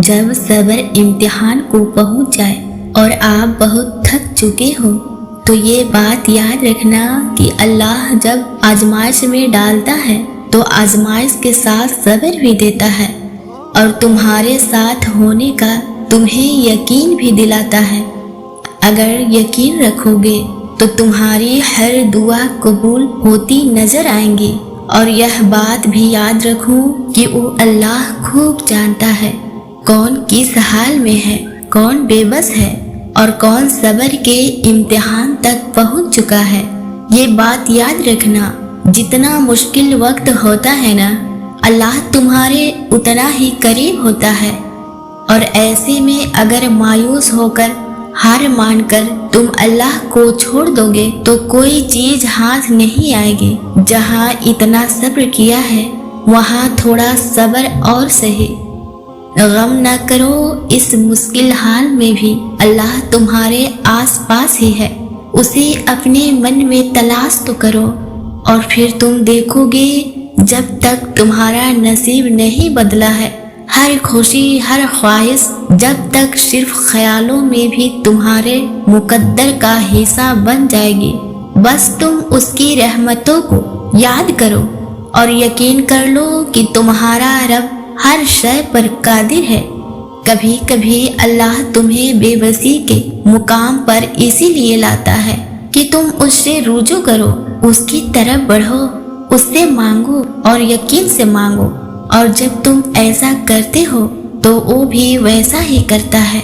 جب صبر امتحان کو پہنچ جائے اور آپ بہت تھک چکے ہو تو یہ بات یاد رکھنا کہ اللہ جب آزمائش میں ڈالتا ہے تو آزمائش کے ساتھ صبر بھی دیتا ہے اور تمہارے ساتھ ہونے کا تمہیں یقین بھی دلاتا ہے۔ اگر یقین رکھو گے تو تمہاری ہر دعا قبول ہوتی نظر آئیں گی، اور یہ بات بھی یاد رکھو کہ وہ اللہ خوب جانتا ہے کون کس حال میں ہے، کون بے بس ہے اور کون صبر کے امتحان تک پہنچ چکا ہے۔ یہ بات یاد رکھنا، جتنا مشکل وقت ہوتا ہے نا، اللہ تمہارے اتنا ہی قریب ہوتا ہے، اور ایسے میں اگر مایوس ہو کر ہار مان کر تم اللہ کو چھوڑ دو گے تو کوئی چیز ہاتھ نہیں آئے گی۔ جہاں اتنا صبر کیا ہے وہاں تھوڑا صبر اور سہی۔ غم نہ کرو، اس مشکل حال میں بھی اللہ تمہارے آس پاس ہی ہے، اسے اپنے من میں تلاش تو کرو، اور پھر تم دیکھو گے جب تک تمہارا نصیب نہیں بدلا ہے، ہر خوشی ہر خواہش جب تک صرف خیالوں میں بھی تمہارے مقدر کا حصہ بن جائے گی، بس تم اس کی رحمتوں کو یاد کرو اور یقین کر لو کہ تمہارا رب ہر شے پر قادر ہے۔ کبھی کبھی اللہ تمہیں بے بسی کے مقام پر اسی لیے لاتا ہے کہ تم اس سے رجوع کرو، اس کی طرف بڑھو، اس سے مانگو اور یقین سے مانگو، اور جب تم ایسا کرتے ہو تو وہ بھی ویسا ہی کرتا ہے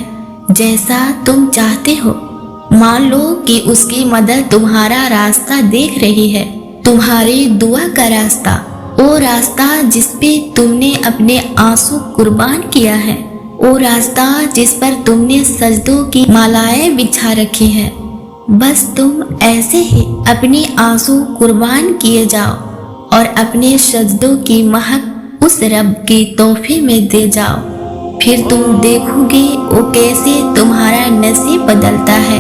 جیسا تم چاہتے ہو۔ مان لو کہ اس کی مدد تمہارا راستہ دیکھ رہی ہے، تمہاری دعا کا راستہ، وہ راستہ جس پہ تم نے اپنے آنسو قربان کیا ہے، وہ راستہ جس پر تم نے سجدوں کی مالائیں بچھا رکھی ہیں۔ بس تم ایسے ہی اپنی آنسو قربان کیے جاؤ اور اپنے سجدوں کی مہک اس رب کی تحفے میں دے جاؤ، پھر تم دیکھو گے وہ کیسے تمہارا نصیب بدلتا ہے،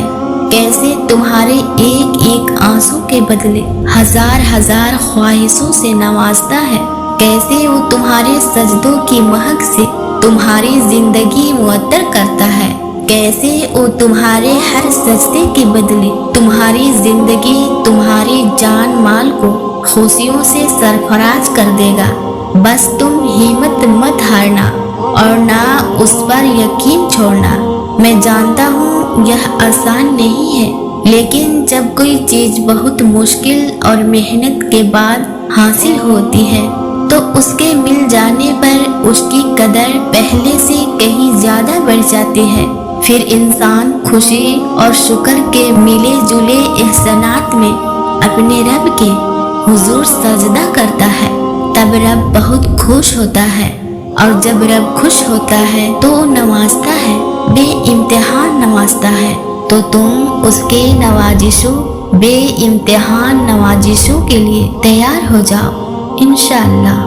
کیسے تمہارے ایک ایک آنسو کے بدلے ہزار ہزار خواہشوں سے نوازتا ہے، کیسے وہ تمہارے سجدوں کی مہک سے تمہاری زندگی معطر کرتا ہے، کیسے وہ تمہارے ہر سجدے کے بدلے تمہاری زندگی، تمہاری جان مال کو خوشیوں سے سرفراز کر دے گا۔ بس تم ہمت مت ہارنا اور نہ اس پر یقین چھوڑنا۔ میں جانتا ہوں یہ آسان نہیں ہے، لیکن جب کوئی چیز بہت مشکل اور محنت کے بعد حاصل ہوتی ہے تو اس کے مل جانے پر اس کی قدر پہلے سے کہیں زیادہ بڑھ جاتی ہے۔ پھر انسان خوشی اور شکر کے ملے جلے احسانات میں اپنے رب کے حضور سجدہ کرتا ہے، تب رب بہت خوش ہوتا ہے، اور جب رب خوش ہوتا ہے تو نوازتا ہے، بے امتحان نوازتا ہے، تو تم اس کے نوازشوں، بے امتحان نوازشوں کے لیے تیار ہو جاؤ انشاءاللہ۔